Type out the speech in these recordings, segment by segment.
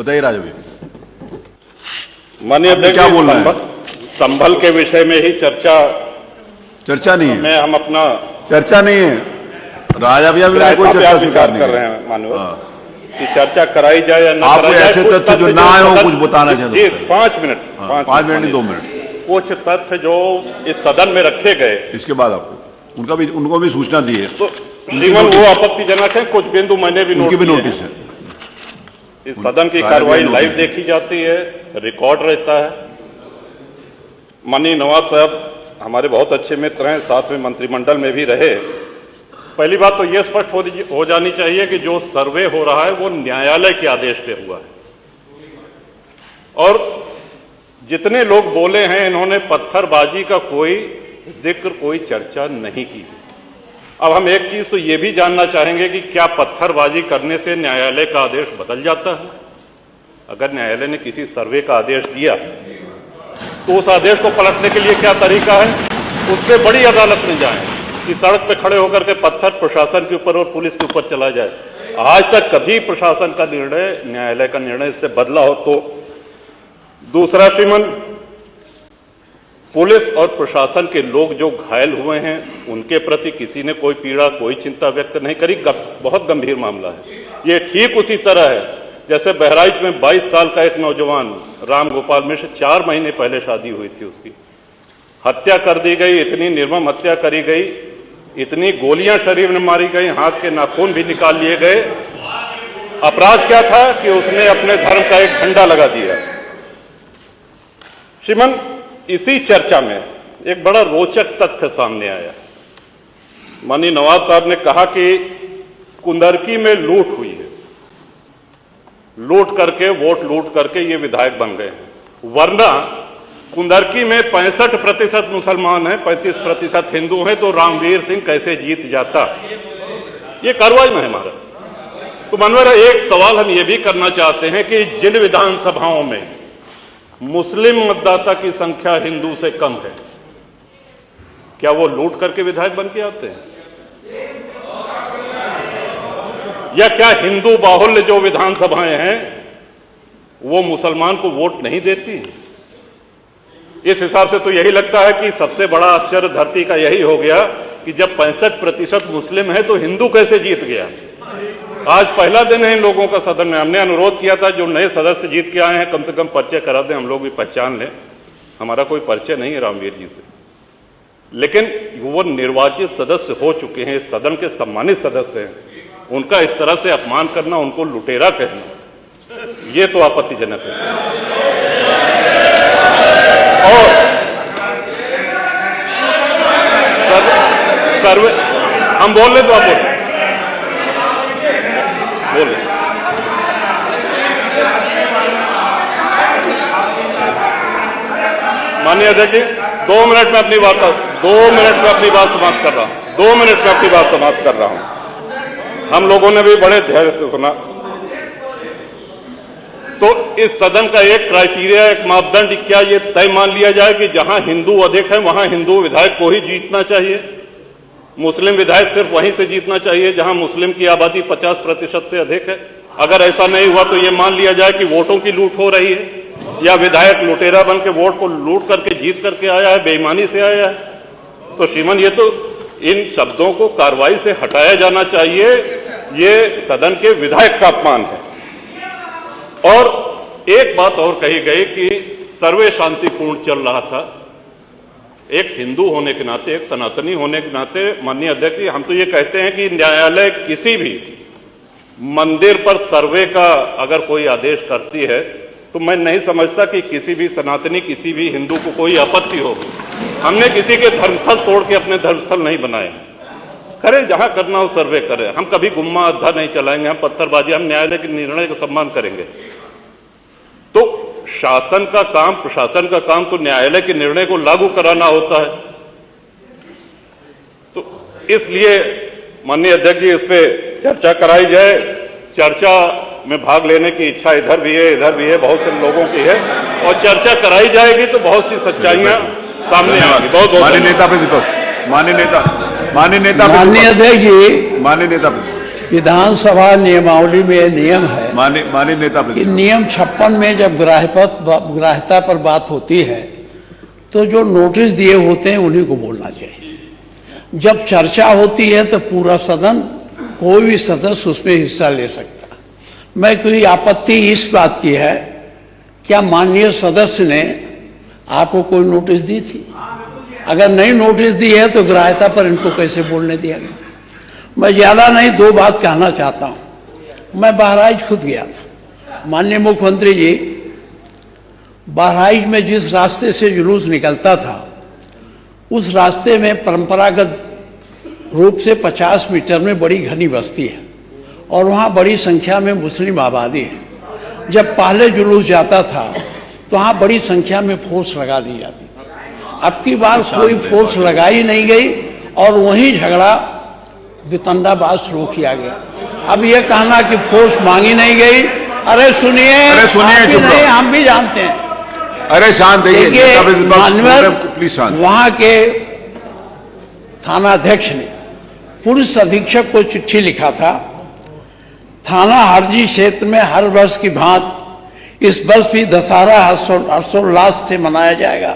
बताइए राजा भाई, माननीय अध्यक्ष, क्या बोल रहे हैं? संभल के विषय में ही चर्चा नहीं है, मैं हम अपना चर्चा नहीं है राजा भैया, कोई चर्चा स्वीकार नहीं कर रहे हैं माननीय कि चर्चा कराई जाए या ना आपको कराई जाए। ऐसे तथ्य जो ना आए हो कुछ बताना चाहते जी 5 मिनट 5 मिनट नहीं 2 मिनट, कुछ तथ्य जो इस सदन में रखे गए, इसके बाद आपको उनको भी सूचना दी है, तो श्रीमान वो आपत्तिजनक है। कुछ बिंदु मैंने भी उनकी भी नोटिस है। इस सदन की कार्रवाई लाइव देखी जाती है, रिकॉर्ड रहता है। माननीय नवाब साहब हमारे बहुत अच्छे मित्र हैं, साथ में मंत्रिमंडल में भी रहे। पहली बात तो यह स्पष्ट हो जानी चाहिए कि जो सर्वे हो रहा है वो न्यायालय के आदेश पे हुआ है, और जितने लोग बोले हैं इन्होंने पत्थरबाजी का कोई जिक्र, कोई चर्चा नहीं की। अब हम एक चीज तो ये भी जानना चाहेंगे कि क्या पत्थरबाजी करने से न्यायालय का आदेश बदल जाता है? अगर न्यायालय ने किसी सर्वे का आदेश दिया तो उस आदेश को पलटने के लिए क्या तरीका है? उससे बड़ी अदालत में जाएं कि सड़क पे खड़े होकर के पत्थर प्रशासन के ऊपर और पुलिस के ऊपर चला जाए। आज तक कभी प्रशासन का निर्णय, न्यायालय का निर्णय इससे बदला हो तो? दूसरा श्रीमान, पुलिस और प्रशासन के लोग जो घायल हुए हैं उनके प्रति किसी ने कोई पीड़ा, कोई चिंता व्यक्त नहीं करी। बहुत गंभीर मामला है ये। ठीक उसी तरह है जैसे बहराइच में 22 साल का एक नौजवान राम गोपाल मिश्र, 4 महीने पहले शादी हुई थी, उसकी हत्या कर दी गई। इतनी निर्मम हत्या करी गई, इतनी गोलियां शरीर में मारी गई, हाथ के नाखून भी निकाल लिए गए। अपराध क्या था कि उसने अपने धर्म का एक झंडा लगा दिया। श्रीमान, इसी चर्चा में एक बड़ा रोचक तथ्य सामने आया। माननीय नवाब साहब ने कहा कि कुंदरकी में लूट हुई है, लूट करके, वोट लूट करके ये विधायक बन गए, वरना कुंदरकी में 65% मुसलमान हैं, 35% हिंदू हैं, तो रामवीर सिंह कैसे जीत जाता? ये कार्रवाई में है हमारा। तो मनोहर, एक सवाल हम ये भी करना चाहते हैं कि जिन विधानसभाओं में मुस्लिम मतदाता की संख्या हिंदू से कम है, क्या वो लूट करके विधायक बन के आते हैं? या क्या हिंदू बाहुल्य जो विधानसभाएं हैं वो मुसलमान को वोट नहीं देती? इस हिसाब से तो यही लगता है कि सबसे बड़ा आश्चर्य धरती का यही हो गया कि जब 65% मुस्लिम है तो हिंदू कैसे जीत गया? आज पहला दिन है इन लोगों का सदन में। हमने अनुरोध किया था जो नए सदस्य जीत के आए हैं कम से कम परिचय करा दें, हम लोग भी पहचान लें। हमारा कोई परिचय नहीं है रामवीर जी से, लेकिन वो निर्वाचित सदस्य हो चुके हैं, सदन के सम्मानित सदस्य हैं, उनका इस तरह से अपमान करना, उनको लुटेरा कहना, ये तो आपत्तिजनक है। और सर्वे हम बोल रहे तो आप बोले। माननीय अध्यक्ष जी, 2 मिनट में अपनी बात 2 मिनट में अपनी बात समाप्त कर रहा हूं। 2 मिनट में अपनी बात समाप्त कर रहा हूं। हम लोगों ने भी बड़े धैर्य से सुना। तो इस सदन का एक क्राइटेरिया, एक मापदंड क्या ये तय मान लिया जाए कि जहां हिंदू अधिक है वहां हिंदू विधायक को ही जीतना चाहिए, मुस्लिम विधायक सिर्फ वहीं से जीतना चाहिए जहां मुस्लिम की आबादी 50% से अधिक है? अगर ऐसा नहीं हुआ तो ये मान लिया जाए कि वोटों की लूट हो रही है, या विधायक लुटेरा बन के वोट को लूट करके जीत करके आया है, बेईमानी से आया है? तो श्रीमान, ये तो इन शब्दों को कार्रवाई से हटाया जाना चाहिए। ये सदन के विधायक का अपमान है। और एक बात और कही गई कि सर्वे शांतिपूर्ण चल रहा था। एक हिंदू होने के नाते, एक सनातनी होने के नाते माननीय अध्यक्ष जी, हम तो ये कहते हैं कि न्यायालय किसी भी मंदिर पर सर्वे का अगर कोई आदेश करती है तो मैं नहीं समझता कि किसी भी सनातनी, किसी भी हिंदू को कोई आपत्ति होगी। हमने किसी के धर्मस्थल तोड़ के अपने धर्मस्थल नहीं बनाए। करें जहां करना हो सर्वे करें, हम कभी गुम्मा अद्धा नहीं चलाएंगे, हम पत्थरबाजी, हम न्यायालय के निर्णय का सम्मान करेंगे। तो शासन का काम, प्रशासन का काम तो न्यायालय के निर्णय को लागू कराना होता है। तो इसलिए माननीय अध्यक्ष जी, इस पे चर्चा कराई जाए। चर्चा में भाग लेने की इच्छा इधर भी है, इधर भी है, बहुत से लोगों की है, और चर्चा कराई जाएगी तो बहुत सी सच्चाइयां सामने आएंगी। बहुत माननीय नेता प्रतिपक्ष, माननीय नेता, माननीय नेता, माननीय अध्यक्ष जी, माननीय नेता प्रतिपक्ष, विधानसभा नियमावली में यह नियम है माननीय नेता कि प्रतिपक्ष। नियम 56 में जब ग्राह्यता पर बात होती है तो जो नोटिस दिए होते हैं उन्हीं को बोलना चाहिए। जब चर्चा होती है तो पूरा सदन, कोई भी सदस्य उसमें हिस्सा ले सकता। मैं कोई आपत्ति इस बात की है, क्या माननीय सदस्य ने आपको कोई नोटिस दी थी? अगर नहीं नोटिस दी है तो ग्राह्यता पर इनको कैसे बोलने दिया गया? मैं ज़्यादा नहीं, 2 बात कहना चाहता हूँ। मैं बहराइच खुद गया था। माननीय मुख्यमंत्री जी, बहराइच में जिस रास्ते से जुलूस निकलता था उस रास्ते में परंपरागत रूप से 50 मीटर में बड़ी घनी बस्ती है और वहाँ बड़ी संख्या में मुस्लिम आबादी है। जब पहले जुलूस जाता था तो वहाँ बड़ी संख्या में फोर्स लगा दी जाती थी। अब की बार कोई फोर्स लगाई नहीं गई और वहीं झगड़ा वितंडाबाज शुरू किया गया। अब ये कहना कि फोर्स मांगी नहीं गई, अरे सुनिए चुप रहो। हम भी जानते हैं। अरे शांत देखिए, माननीय प्लीज शांत। वहाँ के थानाध्यक्ष ने पुलिस अधीक्षक को चिट्ठी लिखा था, थाना हरजी क्षेत्र में हर वर्ष की भांति इस वर्ष भी दशहरा हर्षोल्लास से मनाया जाएगा,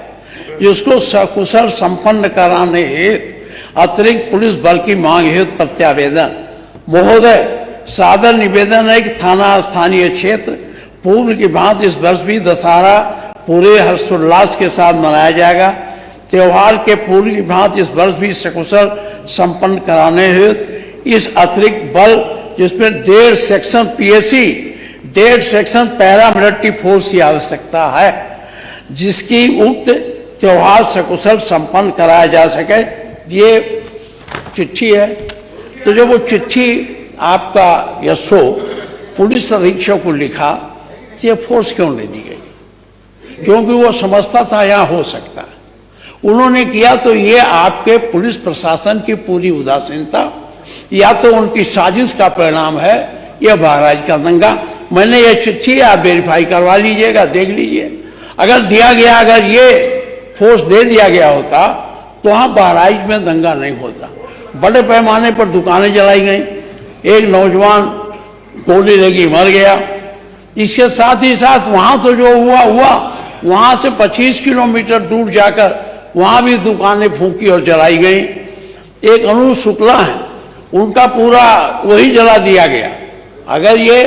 जिसको सकुशल संपन्न कराने हेतु अतिरिक्त पुलिस बल की मांग हेतु प्रत्यावेदन। महोदय, सादर निवेदन है कि थाना स्थानीय क्षेत्र पूर्व की भांति इस वर्ष भी दशहरा पूरे हर्षोल्लास के साथ मनाया जाएगा। त्योहार के पूर्व की भांति इस वर्ष भी सकुशल संपन्न कराने हेतु इस अतिरिक्त बल, जिसमें 1.5 section PAC, 1.5 section paramilitary force की आवश्यकता है, जिसकी उक्त त्योहार सकुशल संपन्न कराया जा सके। ये चिट्ठी है। तो जब वो चिट्ठी आपका यशो पुलिस अधीक्षक को लिखा तो ये फोर्स क्यों नहीं दी गई? क्योंकि वो समझता था यहाँ हो सकता है। उन्होंने किया तो ये आपके पुलिस प्रशासन की पूरी उदासीनता या तो उनकी साजिश का परिणाम है, यह बहराइच का दंगा। मैंने ये चिट्ठी आप वेरीफाई करवा लीजिएगा, देख लीजिए। अगर दिया गया, अगर ये फोर्स दे दिया गया होता तो वहाँ बहराइच में दंगा नहीं होता। बड़े पैमाने पर दुकानें जलाई गई, एक नौजवान गोली लगी मर गया। इसके साथ ही साथ वहाँ तो जो हुआ वहाँ से 25 किलोमीटर दूर जाकर वहाँ भी दुकानें फूंकी और जलाई गई। एक अनूप शुक्ला है, उनका पूरा वही जला दिया गया। अगर ये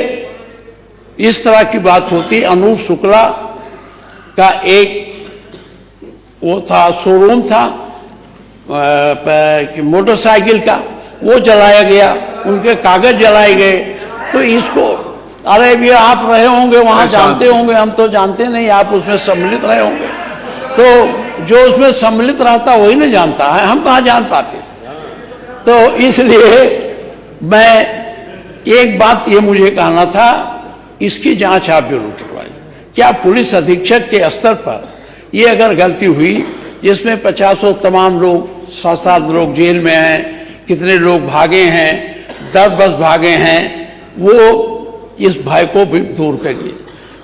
इस तरह की बात होती, अनूप शुक्ला का एक वो था, शोरूम था मोटरसाइकिल का, वो जलाया गया, उनके कागज जलाए गए। तो इसको, अरे भी आप रहे होंगे वहाँ, जानते होंगे, हम तो जानते नहीं, आप उसमें सम्मिलित रहे होंगे। तो जो उसमें सम्मिलित रहता वही नहीं जानता है, हम कहाँ जान पाते। तो इसलिए मैं एक बात ये मुझे कहना था, इसकी जांच आप जरूर करवाइए। क्या पुलिस अधीक्षक के स्तर पर ये अगर गलती हुई, जिसमें 50 तमाम लोग, 7 लोग जेल में हैं, कितने लोग भागे हैं, 10 बस भागे हैं, वो इस भय को भी दूर करिए।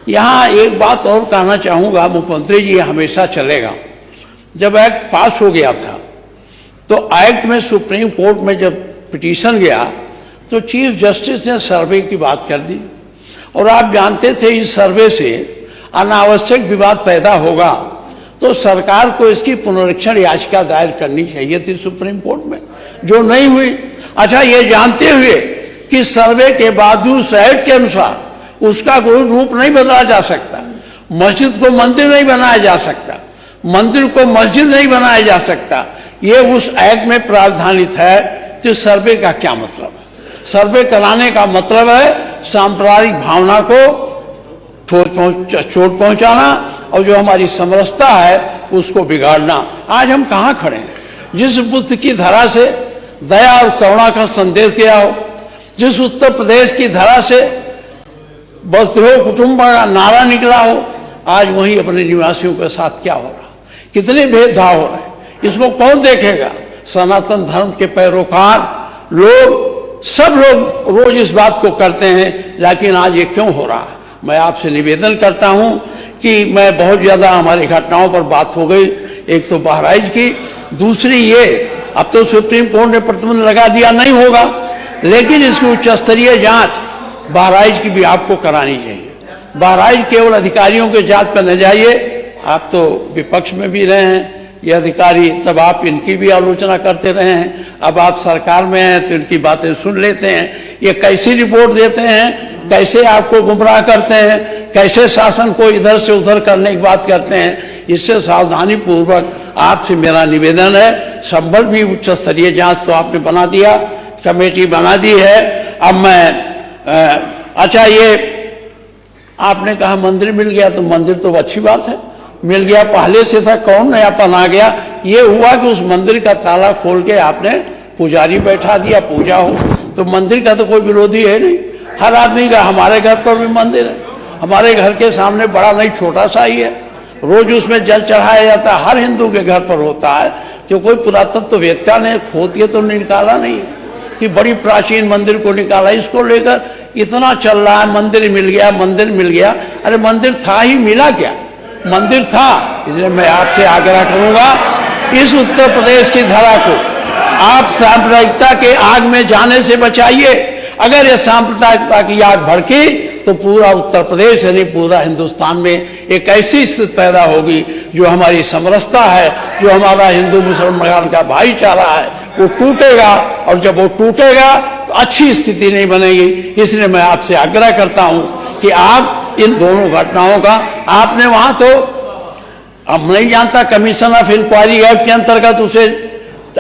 यहाँ एक बात और कहना चाहूँगा, मुख्यमंत्री जी, हमेशा चलेगा। जब एक्ट पास हो गया था तो एक्ट में सुप्रीम कोर्ट में जब पिटीशन गया तो चीफ जस्टिस ने सर्वे की बात कर दी, और आप जानते थे इस सर्वे से अनावश्यक विवाद पैदा होगा तो सरकार को इसकी पुनरीक्षण याचिका दायर करनी चाहिए थी सुप्रीम कोर्ट में, जो नहीं हुई। अच्छा, ये जानते हुए कि सर्वे के बावजूद एक्ट के अनुसार उसका कोई रूप नहीं बदला जा सकता, मस्जिद को मंदिर नहीं बनाया जा सकता, मंदिर को मस्जिद नहीं बनाया जा सकता, ये उस एक्ट में प्रावधानित है, तो सर्वे का क्या मतलब है? सर्वे कराने का मतलब है सांप्रदायिक भावना को चोट पहुंचाना और जो हमारी समरसता है उसको बिगाड़ना। आज हम कहाँ खड़े हैं? जिस बुद्ध की धरा से दया और करुणा का संदेश गया हो, जिस उत्तर प्रदेश की धरा से वसुधैव कुटुंबकम का नारा निकला हो, आज वहीं अपने निवासियों के साथ क्या हो रहा, कितने भेदभाव हो रहे हैं, इसको कौन देखेगा? सनातन धर्म के पैरोकार लोग, सब लोग रोज इस बात को करते हैं, लेकिन आज ये क्यों हो रहा है? मैं आपसे निवेदन करता हूं कि मैं बहुत ज़्यादा हमारी घटनाओं पर बात हो गई, एक तो बहराइच की, दूसरी ये अब तो सुप्रीम कोर्ट ने प्रतिबंध लगा दिया, नहीं होगा, लेकिन इसकी उच्च स्तरीय जांच बहराइच की भी आपको करानी चाहिए। बहराइच केवल अधिकारियों के जांच पर न जाइए, आप तो विपक्ष में भी रहे हैं, ये अधिकारी, तब आप इनकी भी आलोचना करते रहे हैं, अब आप सरकार में हैं तो इनकी बातें सुन लेते हैं। ये कैसी रिपोर्ट देते हैं, कैसे आपको गुमराह करते हैं, कैसे शासन को इधर से उधर करने की बात करते हैं। इससे सावधानी पूर्वक आपसे मेरा निवेदन है। संभल भी उच्च स्तरीय जांच तो आपने बना दिया, कमेटी बना दी है। अब मैं अच्छा, ये आपने कहा मंदिर मिल गया, तो मंदिर तो अच्छी बात है, मिल गया, पहले से था, कौन नयापन आ गया। ये हुआ कि उस मंदिर का ताला खोल के आपने पुजारी बैठा दिया, पूजा हो, तो मंदिर का तो कोई विरोधी है नहीं। हर आदमी का, हमारे घर पर भी मंदिर है, हमारे घर के सामने बड़ा नहीं छोटा सा ही है, रोज उसमें जल चढ़ाया जाता है, हर हिंदू के घर पर होता है। तो कोई पुरातत्ववेत्ता ने खोद के तो निकाला नहीं है कि बड़ी प्राचीन मंदिर को निकाला। इसको लेकर इतना चल रहा है, मंदिर मिल गया, मंदिर मिल गया। अरे मंदिर था ही, मिला क्या? मंदिर था। इसलिए मैं आपसे आग्रह करूंगा, इस उत्तर प्रदेश की धरा को आप सांप्रदायिकता के आग में जाने से बचाइए। अगर ये सांप्रदायिकता की आग भड़की तो पूरा उत्तर प्रदेश यानी पूरा हिंदुस्तान में एक ऐसी स्थिति पैदा होगी जो हमारी समरसता है, जो हमारा हिंदू मुसलमान का भाईचारा है, वो टूटेगा। और जब वो टूटेगा तो अच्छी स्थिति नहीं बनेगी। इसलिए मैं आपसे आग्रह करता हूं कि आप इन दोनों घटनाओं का, आपने वहां तो, अब नहीं जानता, कमीशन ऑफ इंक्वायरी एक्ट के अंतर्गत उसे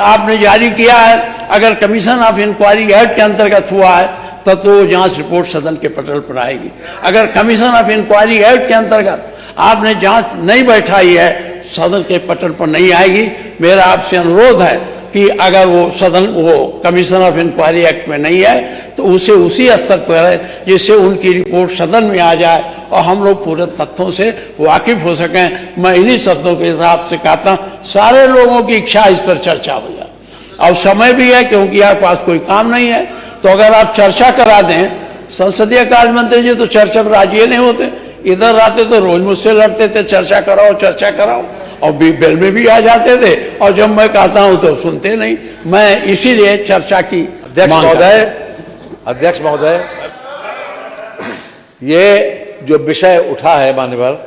आपने जारी किया है। अगर कमीशन ऑफ इंक्वायरी एक्ट के अंतर्गत हुआ है तब तो जांच रिपोर्ट सदन के पटल पर आएगी। अगर कमीशन ऑफ इंक्वायरी एक्ट के अंतर्गत आपने जांच नहीं बैठाई है, सदन के पटल पर नहीं आएगी। मेरा आपसे अनुरोध है कि अगर वो सदन, वो कमीशन ऑफ इंक्वायरी एक्ट में नहीं है तो उसे उसी स्तर पर है जिससे उनकी रिपोर्ट सदन में आ जाए और हम लोग पूरे तथ्यों से वाकिफ हो सकें। मैं इन्हीं शब्दों के हिसाब से कहता हूँ, सारे लोगों की इच्छा इस पर चर्चा हो जाए। अब समय भी है क्योंकि आपके पास कोई काम नहीं है, तो अगर आप चर्चा करा दें, संसदीय कार्य मंत्री जी तो चर्चा पर राजी नहीं होते, इधर आते तो रोज मुझसे लड़ते थे, चर्चा कराओ चर्चा कराओ, और बेल में भी आ जाते थे, और जब मैं कहता हूं तो सुनते नहीं। मैं इसीलिए चर्चा की। अध्यक्ष महोदय, ये जो विषय उठा है मान्यवर,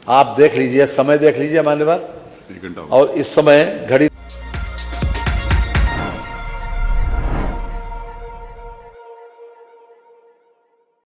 आप देख लीजिए, समय देख लीजिए मान्यवर, 1 घंटा और इस समय घड़ी